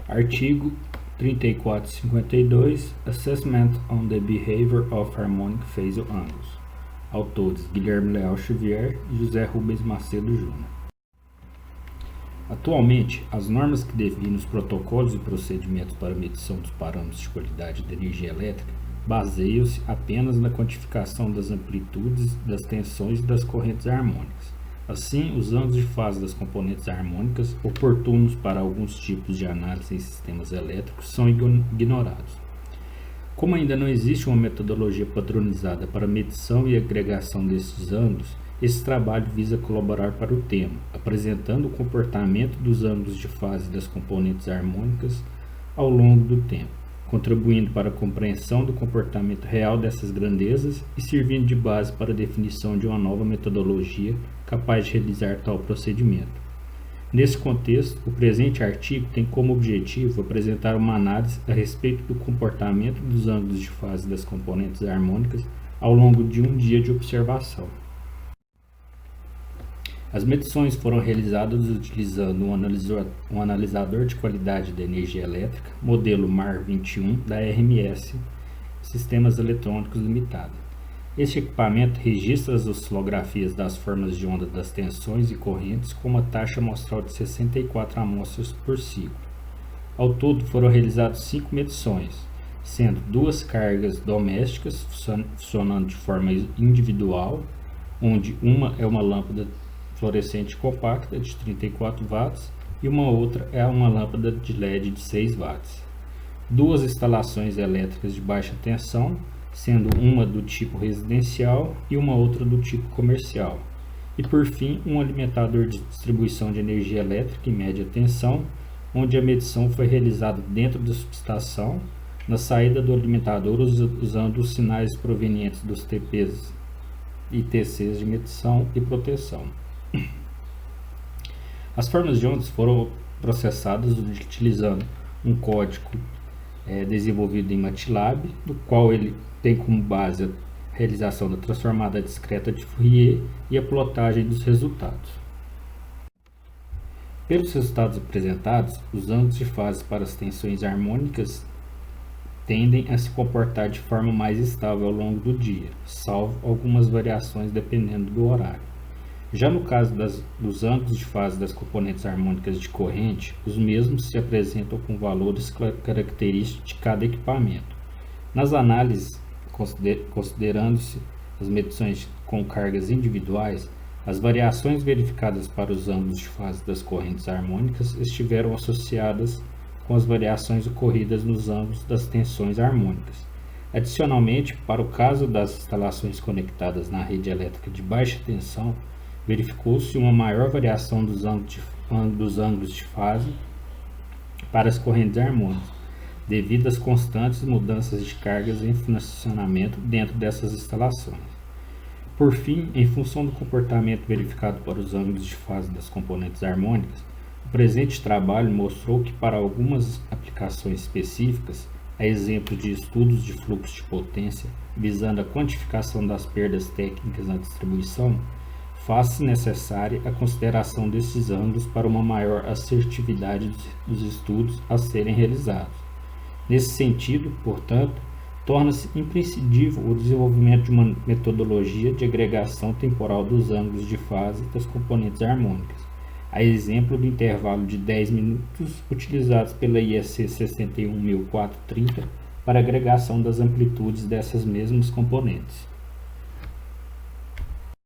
Artigo 3452 Assessment on the Behavior of Harmonic Phase Angles. Autores Guilherme Leal Xavier e José Rubens Macedo Júnior. Atualmente, as normas que definem os protocolos e procedimentos para medição dos parâmetros de qualidade da energia elétrica baseiam-se apenas na quantificação das amplitudes, das tensões e das correntes harmônicas. Assim, os ângulos de fase das componentes harmônicas, oportunos para alguns tipos de análise em sistemas elétricos, são ignorados. Como ainda não existe uma metodologia padronizada para medição e agregação desses ângulos, esse trabalho visa colaborar para o tema, apresentando o comportamento dos ângulos de fase das componentes harmônicas ao longo do tempo, contribuindo para a compreensão do comportamento real dessas grandezas e servindo de base para a definição de uma nova metodologia capaz de realizar tal procedimento. Nesse contexto, o presente artigo tem como objetivo apresentar uma análise a respeito do comportamento dos ângulos de fase das componentes harmônicas ao longo de um dia de observação. As medições foram realizadas utilizando um analisador de qualidade da energia elétrica, modelo MAR 21 da RMS Sistemas Eletrônicos Limitada. Este equipamento registra as oscilografias das formas de onda das tensões e correntes com uma taxa amostral de 64 amostras por ciclo. Ao todo foram realizadas 5 medições, sendo 2 cargas domésticas funcionando de forma individual, onde uma é uma lâmpada fluorescente compacta de 34 watts e uma outra é uma lâmpada de LED de 6 watts. 2 instalações elétricas de baixa tensão, sendo uma do tipo residencial e uma outra do tipo comercial. E por fim, um alimentador de distribuição de energia elétrica em média tensão, onde a medição foi realizada dentro da subestação, na saída do alimentador usando os sinais provenientes dos TPs e TCs de medição e proteção. As formas de ondas foram processadas utilizando um código desenvolvido em MATLAB, do qual ele tem como base a realização da transformada discreta de Fourier e a plotagem dos resultados. Pelos resultados apresentados, os ângulos de fase para as tensões harmônicas tendem a se comportar de forma mais estável ao longo do dia, salvo algumas variações dependendo do horário. Já no caso dos ângulos de fase das componentes harmônicas de corrente, os mesmos se apresentam com valores característicos de cada equipamento. Nas análises, considerando-se as medições com cargas individuais, as variações verificadas para os ângulos de fase das correntes harmônicas estiveram associadas com as variações ocorridas nos ângulos das tensões harmônicas. Adicionalmente, para o caso das instalações conectadas na rede elétrica de baixa tensão, verificou-se uma maior variação dos ângulos de fase para as correntes harmônicas, devido às constantes mudanças de cargas em funcionamento dentro dessas instalações. Por fim, em função do comportamento verificado para os ângulos de fase das componentes harmônicas, o presente trabalho mostrou que para algumas aplicações específicas, a exemplo de estudos de fluxo de potência visando a quantificação das perdas técnicas na distribuição, faz-se necessária a consideração desses ângulos para uma maior assertividade dos estudos a serem realizados. Nesse sentido, portanto, torna-se imprescindível o desenvolvimento de uma metodologia de agregação temporal dos ângulos de fase das componentes harmônicas, a exemplo do intervalo de 10 minutos utilizados pela IEC 61430 para agregação das amplitudes dessas mesmas componentes.